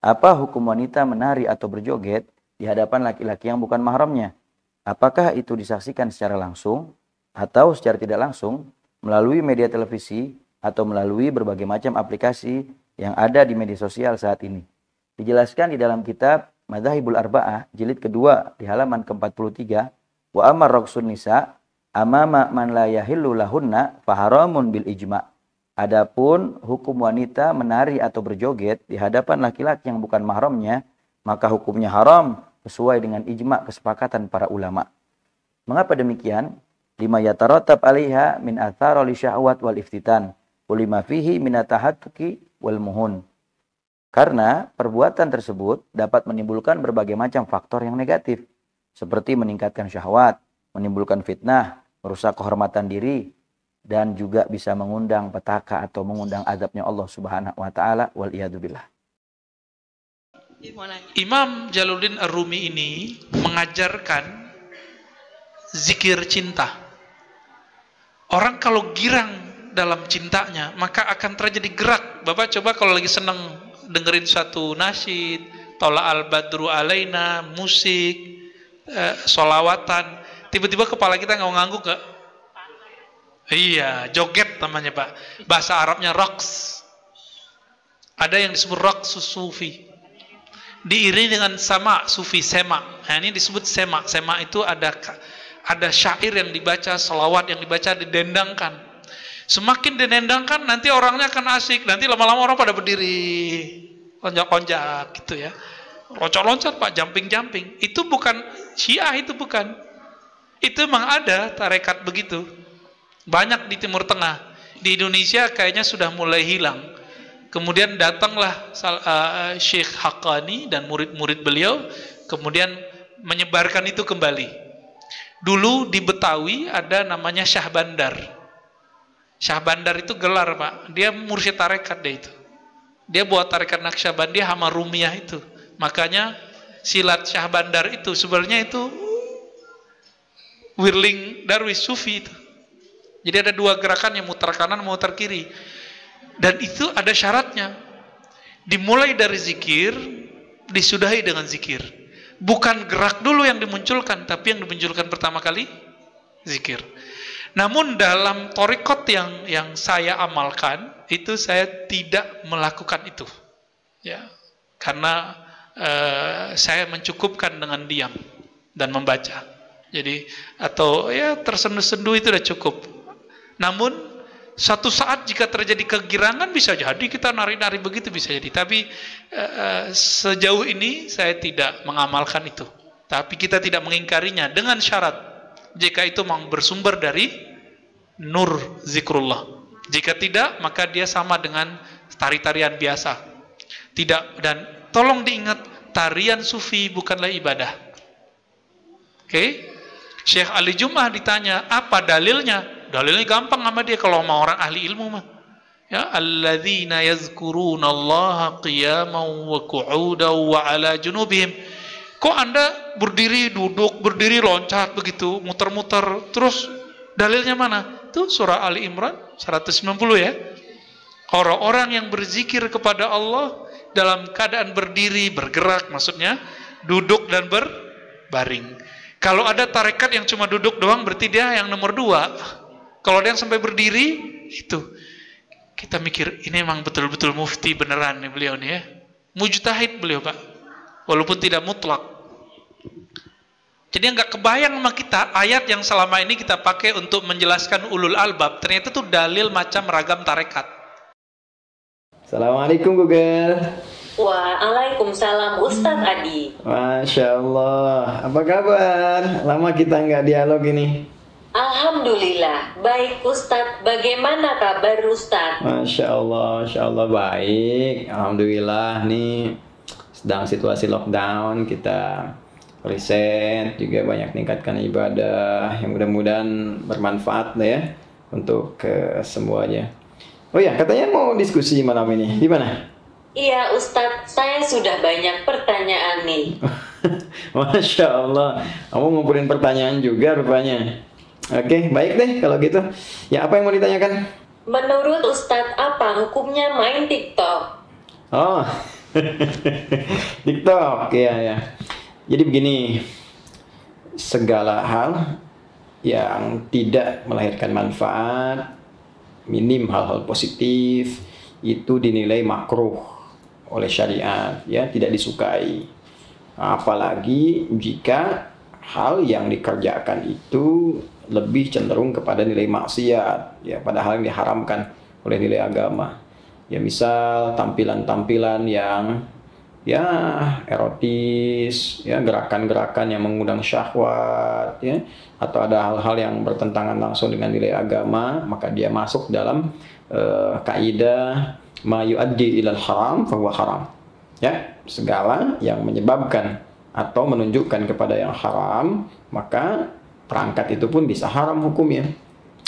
Apa hukum wanita menari atau berjoget di hadapan laki-laki yang bukan mahramnya? Apakah itu disaksikan secara langsung atau secara tidak langsung melalui media televisi atau melalui berbagai macam aplikasi yang ada di media sosial saat ini? Dijelaskan di dalam kitab Madzhabul Arba'ah jilid kedua di halaman ke-43, wa amar raqsun nisa amama man la yahillu lahunna faharamun bil ijma'. Adapun hukum wanita menari atau berjoget di hadapan laki-laki yang bukan mahramnya, maka hukumnya haram sesuai dengan ijma' kesepakatan para ulama. Mengapa demikian? Lima yatarattab 'alaiha min athar li syahwat wal iftitan, wa lima fihi min atahattuki wal muhun. Karena perbuatan tersebut dapat menimbulkan berbagai macam faktor yang negatif, seperti meningkatkan syahwat, menimbulkan fitnah, merusak kehormatan diri, dan juga bisa mengundang petaka atau mengundang azabnya Allah Subhanahu wa taala, wal iyadzubillah. Imam Jalaluddin Ar-Rumi ini mengajarkan zikir cinta. Orang kalau girang dalam cintanya, maka akan terjadi gerak. Bapak coba kalau lagi senang dengerin suatu nasyid, Tola al-Badru alaina, musik, sholawatan, tiba-tiba kepala kita ngangguk gak? Iya, joget namanya Pak. Bahasa Arabnya raqs. Ada yang disebut raqs sufi. Diiringi dengan sama sufi, sema. Nah, ini disebut sema. Sema itu ada syair yang dibaca, selawat yang dibaca, didendangkan. Semakin didendangkan, nanti orangnya akan asik. Nanti lama-lama orang pada berdiri, lonjak-lonjak gitu ya. Loncat-loncat Pak, jumping-jumping. Itu bukan Syiah, itu bukan. Itu memang ada tarekat begitu. Banyak di Timur Tengah. Di Indonesia kayaknya sudah mulai hilang. Kemudian datanglah Syekh Haqqani dan murid-murid beliau, kemudian menyebarkan itu kembali. Dulu di Betawi ada namanya Syah Bandar. Syah Bandar itu gelar Pak. Dia mursyid tarekat dia itu. Dia buat tarekat Naqsyabandiyah sama Rumiyah itu. Makanya silat Syah Bandar itu sebenarnya itu Wirling Darwis Sufi itu. Jadi ada dua gerakan yang muter kanan, muter kiri. Dan itu ada syaratnya. Dimulai dari zikir, disudahi dengan zikir. Bukan gerak dulu yang dimunculkan, tapi yang dimunculkan pertama kali zikir. Namun dalam thariqat yang saya amalkan, itu saya tidak melakukan itu. Ya, karena saya mencukupkan dengan diam dan membaca. Jadi atau ya tersendu-sendu itu sudah cukup. Namun satu saat jika terjadi kegirangan bisa jadi kita nari-nari begitu bisa jadi. Tapi sejauh ini saya tidak mengamalkan itu. Tapi kita tidak mengingkarinya dengan syarat jika itu memang bersumber dari nur zikrullah. Jika tidak, maka dia sama dengan tari-tarian biasa. Tidak, dan tolong diingat, tarian sufi bukanlah ibadah. Oke? Syekh Ali Jum'ah ditanya, apa dalilnya? Dalilnya gampang sama dia kalau sama orang ahli ilmu mah. Ya, alladzina yazkuruna Allah qiyaman wa qu'udan wa ala junubihim. Kok Anda berdiri, duduk, berdiri, loncat begitu, muter-muter, terus dalilnya mana? Itu surah Ali Imran 190 ya. Orang-orang yang berzikir kepada Allah dalam keadaan berdiri, bergerak maksudnya, duduk dan berbaring. Kalau ada tarekat yang cuma duduk doang berarti dia yang nomor 2. Kalau ada yang sampai berdiri, itu kita mikir ini memang betul-betul mufti beneran nih beliau nih ya. Mujtahid beliau Pak, walaupun tidak mutlak. Jadi nggak kebayang sama kita ayat yang selama ini kita pakai untuk menjelaskan ulul albab, ternyata itu dalil macam ragam tarekat. Assalamualaikum Google. Waalaikumsalam Ustadz Adi. Masya Allah, apa kabar? Lama kita nggak dialog ini. Alhamdulillah, baik Ustadz. Bagaimana kabar Ustadz? Masya Allah baik. Alhamdulillah nih sedang situasi lockdown, kita riset juga banyak meningkatkan ibadah yang mudah-mudahan bermanfaat ya untuk semuanya. Oh ya, katanya mau diskusi malam ini, gimana? Iya Ustadz, saya sudah banyak pertanyaan nih. Masya Allah, kamu ngumpulin pertanyaan juga rupanya. Oke, baik deh kalau gitu. Ya, apa yang mau ditanyakan? Menurut Ustadz, apa hukumnya main TikTok? Oh, TikTok ya. Jadi begini, segala hal yang tidak melahirkan manfaat, minim hal-hal positif, itu dinilai makruh oleh syariat, ya, tidak disukai. Apalagi jika hal yang dikerjakan itu lebih cenderung kepada nilai maksiat, ya, padahal yang diharamkan oleh nilai agama. Ya, misal tampilan-tampilan yang ya erotis, ya, gerakan-gerakan yang mengundang syahwat, ya, atau ada hal-hal yang bertentangan langsung dengan nilai agama, maka dia masuk dalam kaidah ma yuaddi ilal haram fahuwa haram. Ya, segala yang menyebabkan atau menunjukkan kepada yang haram, maka perangkat itu pun bisa haram hukumnya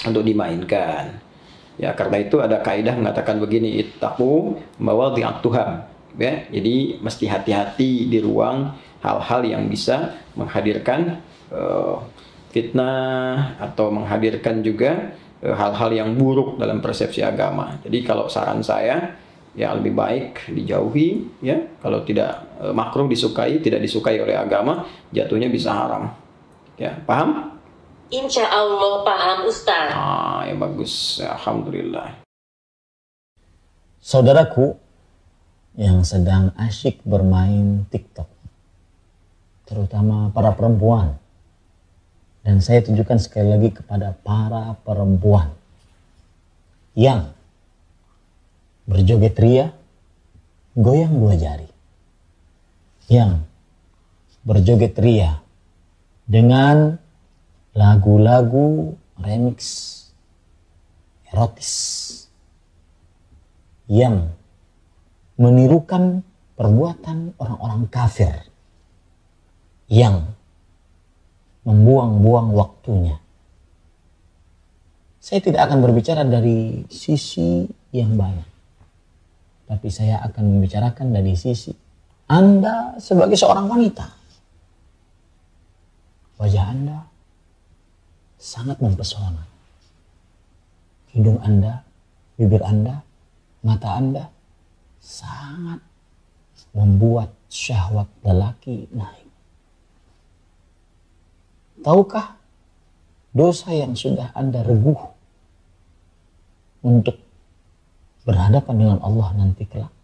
untuk dimainkan. Ya, karena itu ada kaidah mengatakan begini, ittaqu mawadhi'at tuham. Ya, jadi mesti hati-hati di ruang hal-hal yang bisa menghadirkan fitnah atau menghadirkan juga hal-hal yang buruk dalam persepsi agama. Jadi kalau saran saya, ya lebih baik dijauhi, ya. Kalau tidak makruh disukai, tidak disukai oleh agama, jatuhnya bisa haram. Ya, paham? Insya Allah paham Ustaz. Ya bagus, ya, alhamdulillah. Saudaraku yang sedang asyik bermain TikTok, terutama para perempuan, dan saya tujukan sekali lagi kepada para perempuan yang berjoget ria, goyang dua jari, yang berjoget ria dengan lagu-lagu remix erotis yang menirukan perbuatan orang-orang kafir yang membuang-buang waktunya. Saya tidak akan berbicara dari sisi yang banyak, tapi saya akan membicarakan dari sisi Anda sebagai seorang wanita. Wajah Anda sangat mempesona. Hidung Anda, bibir Anda, mata Anda sangat membuat syahwat lelaki naik. Tahukah dosa yang sudah Anda reguh untuk berhadapan dengan Allah nanti kelak?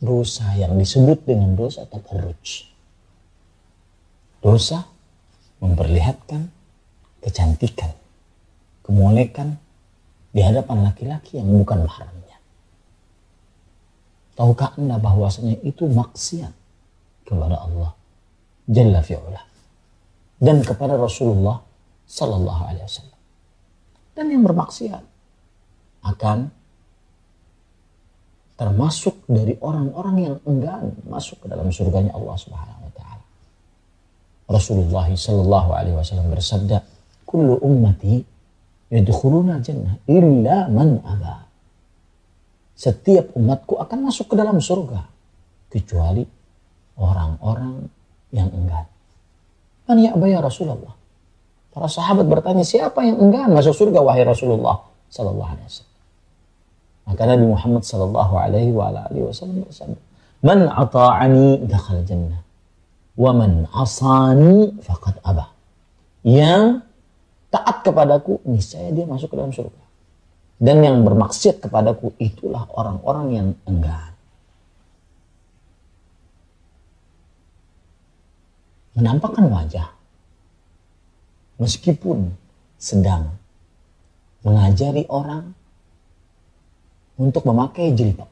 Dosa yang disebut dengan dosa tabarruj. Dosa memperlihatkan kecantikan, kemolekan di hadapan laki-laki yang bukan mahramnya. Tahukah Anda bahwasanya itu maksiat kepada Allah Jalla fi'ula dan kepada Rasulullah Sallallahu Alaihi Wasallam. Dan yang bermaksiat akan termasuk dari orang-orang yang enggan masuk ke dalam surganya Allah Subhanahu Wa Taala. Rasulullah Sallallahu Alaihi Wasallam bersabda, "Kullu ummati yadkhuluna jannah illa man aba." Setiap umatku akan masuk ke dalam surga kecuali orang-orang yang enggan. Man ya'ba ya Rasulullah? Para sahabat bertanya, siapa yang enggan masuk surga wahai Rasulullah Sallallahu Alaihi Wasallam? Maka Nabi Muhammad Sallallahu Alaihi Wasallam bersabda, "Man ata'ani dakhal jannah, wa man asani faqad aba." Yang taat kepadaku niscaya dia masuk ke dalam surga, dan yang bermaksiat kepadaku itulah orang-orang yang enggan. Menampakkan wajah meskipun sedang mengajari orang untuk memakai jilbab,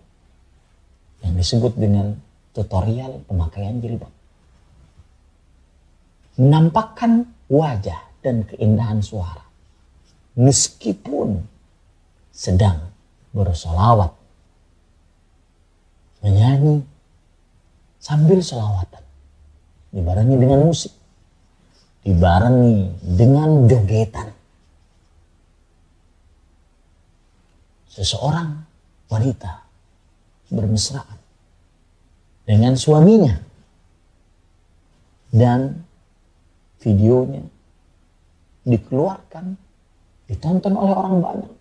yang disebut dengan tutorial pemakaian jilbab. Menampakkan wajah dan keindahan suara meskipun sedang bersolawat, menyanyi sambil solawatan, dibarengi dengan musik, dibarengi dengan jogetan. Seseorang wanita bermesraan dengan suaminya dan videonya dikeluarkan, ditonton oleh orang banyak,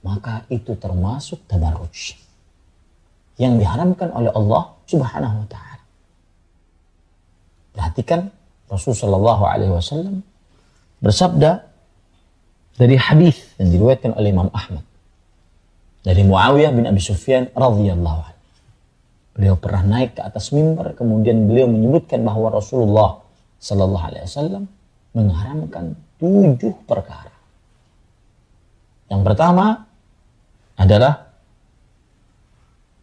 maka itu termasuk tabarruj. yang diharamkan oleh Allah Subhanahu wa taala. Perhatikan Rasulullah sallallahu alaihi wasallam bersabda dari hadis yang diriwayatkan oleh Imam Ahmad dari Muawiyah bin Abi Sufyan radhiyallahu anhu. Beliau pernah naik ke atas mimbar, kemudian beliau menyebutkan bahwa Rasulullah sallallahu alaihi wasallam mengharamkan 7 perkara. Yang pertama adalah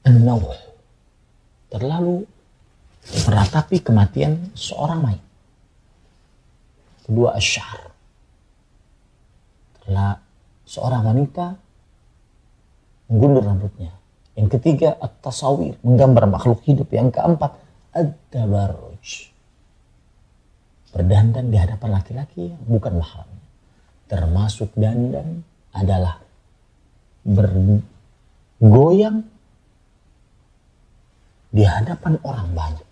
an-nawh, terlalu meratapi kematian seorang mayit. Kedua, asy'ar, telah seorang wanita menggundur rambutnya. Yang ketiga, at-tasawir, menggambar makhluk hidup. Yang keempat, ad-tabarruj, berdandan di hadapan laki-laki yang bukan mahramnya. Termasuk dandan adalah bergoyang di hadapan orang banyak,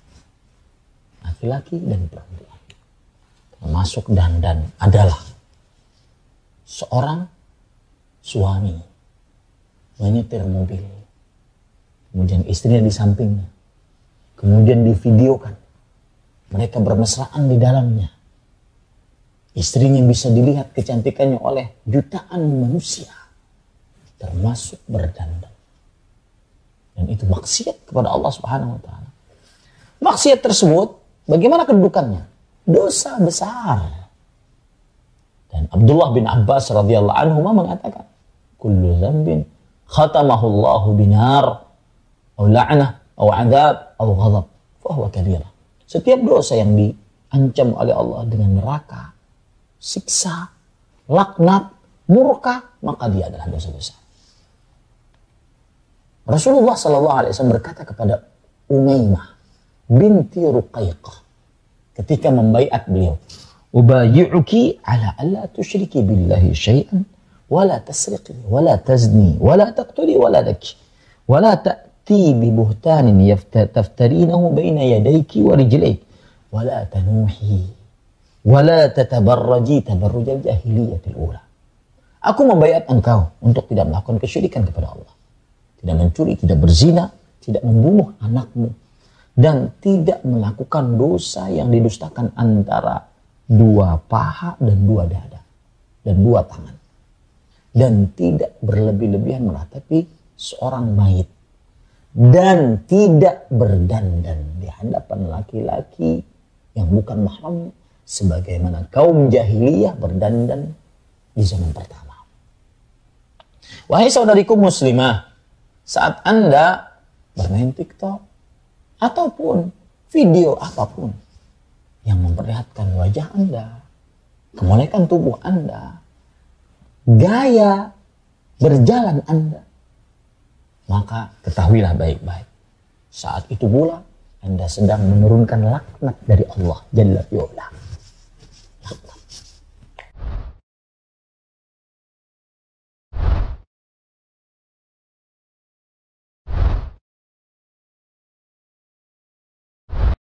laki-laki dan perempuan. Termasuk dandan adalah seorang suami menyetir mobil, kemudian istrinya di sampingnya, kemudian divideokan mereka bermesraan di dalamnya. Istrinya bisa dilihat kecantikannya oleh jutaan manusia, termasuk berdandan. Dan itu maksiat kepada Allah Subhanahu wa taala. Maksiat tersebut bagaimana kedudukannya? Dosa besar. Dan Abdullah bin Abbas radhiyallahu anhu mengatakan, kullu dzambin khatamahu Allahu binar aw la'nah aw 'adzab aw ghadab fa huwa kabirah. Setiap dosa yang diancam oleh Allah dengan neraka, siksa, laknat, murka, maka dia adalah dosa besar. Rasulullah SAW berkata kepada Umaymah binti Ruqayqah ketika membaiat beliau, ubayi'uki ala alla tusyriki billahi syai'an wa la tasriqi wa la tazni wa la taqtuli wa la daki wa la ta'ti bi buhtanin taftarinahu baina yadayki wa rijlayki wa la tanuhi wa la tatabarraji tabarrujal jahiliyatil ula. Aku membaiat engkau untuk tidak melakukan kesyirikan kepada Allah, tidak mencuri, tidak berzina, tidak membunuh anakmu, dan tidak melakukan dosa yang didustakan antara 2 paha dan 2 dada dan 2 tangan, dan tidak berlebih-lebihan meratapi seorang mayit, dan tidak berdandan di hadapan laki-laki yang bukan mahramnya sebagaimana kaum jahiliyah berdandan di zaman pertama. Wahai saudariku muslimah, saat Anda bermain TikTok ataupun video apapun yang memperlihatkan wajah Anda, kemolekan tubuh Anda, gaya berjalan Anda, maka ketahuilah baik-baik, saat itu pula Anda sedang menurunkan laknat dari Allah Jalla fi'ula. Laknat.